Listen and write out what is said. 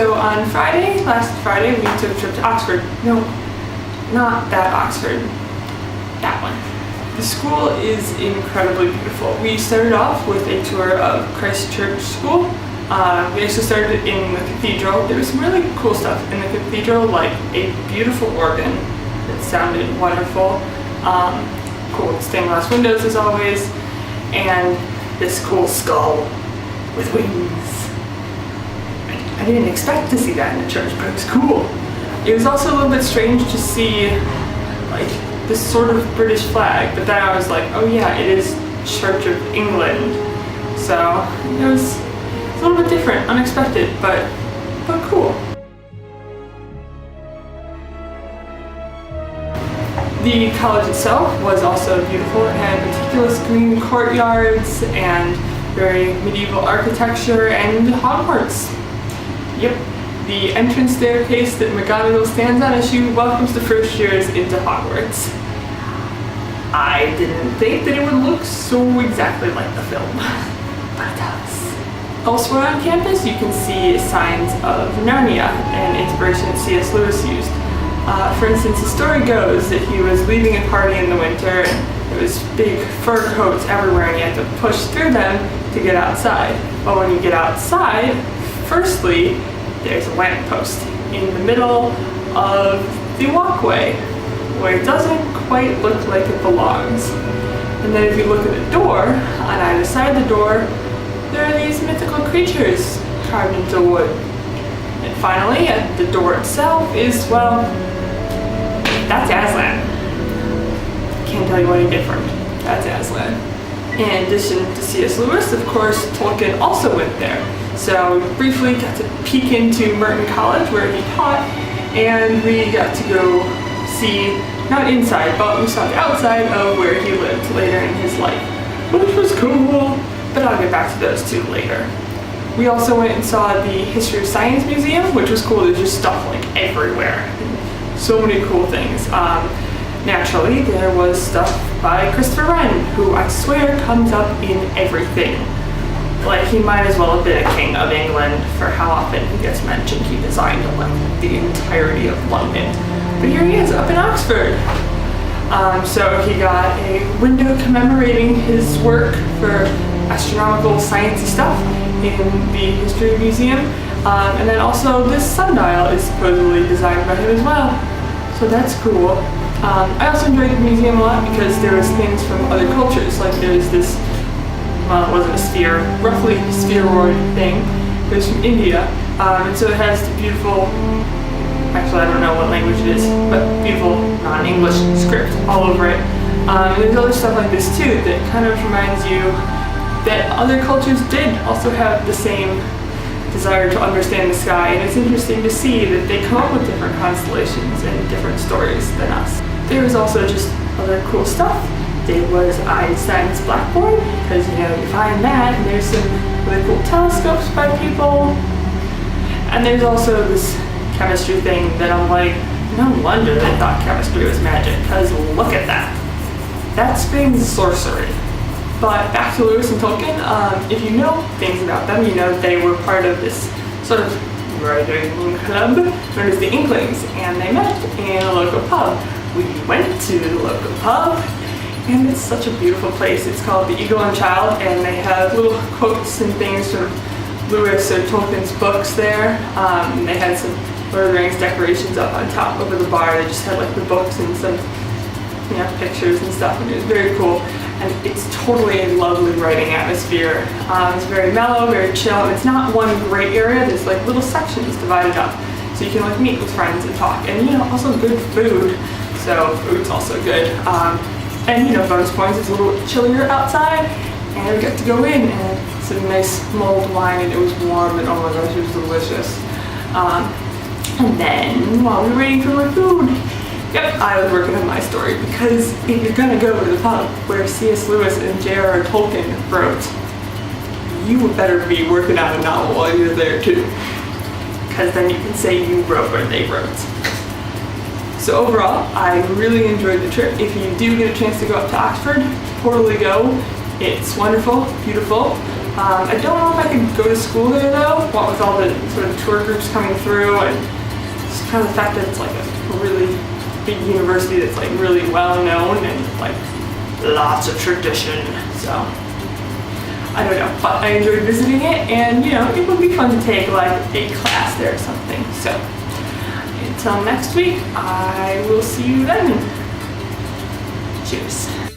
So on last Friday, we took a trip to Oxford. No, not that Oxford, that one. The school is incredibly beautiful. We started off with a tour of Christ Church School. We actually started in the cathedral. There was some really cool stuff in the cathedral, like a beautiful organ that sounded wonderful, cool stained glass windows as always, and this cool skull with wings. I didn't expect to see that in a church, but it was cool. It was also a little bit strange to see like this sort of British flag, but then I was like, oh yeah, it is Church of England. So it was a little bit different, unexpected, but cool. The college itself was also beautiful. It had meticulous green courtyards and very medieval architecture and Hogwarts. Yep, the entrance staircase that McGonagall stands on as she welcomes the first years into Hogwarts. I didn't think that it would look so exactly like the film, but it does. Elsewhere on campus, you can see signs of Narnia, an inspiration that C.S. Lewis used. For instance, the story goes that he was leaving a party in the winter and there was big fur coats everywhere and he had to push through them to get outside. But when you get outside, firstly, there's a lamppost in the middle of the walkway where it doesn't quite look like it belongs. And then if you look at the door, on either side of the door, there are these mythical creatures carved into wood. And finally, at the door itself is, well, that's Aslan. Can't tell you any different. That's Aslan. In addition to C.S. Lewis, of course, Tolkien also went there. So we briefly got to peek into Merton College where he taught, and we got to go see, not inside, but we saw the outside of where he lived later in his life, which was cool, but I'll get back to those two later. We also went and saw the History of Science Museum, which was cool. There's just stuff like everywhere. So many cool things. Naturally, there was stuff by Christopher Wren, who I swear comes up in everything. Like, he might as well have been a king of England for how often he gets mentioned. He designed like the entirety of London. But here he is, up in Oxford. So he got a window commemorating his work for astronomical sciencey stuff in the History Museum. And then also this sundial is supposedly designed by him as well. So that's cool. I also enjoyed the museum a lot because there was things from other cultures. Like there's this, well, it wasn't a sphere, roughly spheroid thing. It was from India. And so it has the beautiful, actually I don't know what language it is, but beautiful non-English script all over it. And there's other stuff like this too that kind of reminds you that other cultures did also have the same desire to understand the sky, and it's interesting to see that they come up with different constellations and different stories than us. There was also just other cool stuff. There was Einstein's blackboard, because you find that, and there's some really cool telescopes by people. And there's also this chemistry thing that I'm like, no wonder they thought chemistry was magic, because look at that. That screams sorcery. But back to Lewis and Tolkien, if you know things about them, you know they were part of this sort of writing club known as the Inklings, and they met in a local pub. We went to the local pub, and it's such a beautiful place. It's called the Eagle and Child, and they have little quotes and things from Lewis or Tolkien's books there. They had some Lord of the Rings decorations up on top over the bar. They just had like the books and some pictures and stuff, and it was very cool. And it's totally a lovely writing atmosphere. It's very mellow, very chill, and it's not one great area. There's like little sections divided up, so you can like meet with friends and talk. And also good food. So food's also good. And bonus points, it's a little chillier outside, and we got to go in and some nice mulled wine, and it was warm, and oh my gosh, it was delicious. And then while we were waiting for more food, yep, I was working on my story, because if you're gonna go to the pub where C.S. Lewis and J.R.R. Tolkien wrote, you better be working on a novel while you're there too, because then you can say you wrote what they wrote. So overall, I really enjoyed the trip. If you do get a chance to go up to Oxford, totally go. It's wonderful, beautiful. I don't know if I could go to school there though, what with all the sort of tour groups coming through and just kind of the fact that it's like a really big university that's like really well known and like lots of tradition. So I don't know, but I enjoyed visiting it, and you know, it would be fun to take like a class there or something. So until next week, I will see you then. Cheers.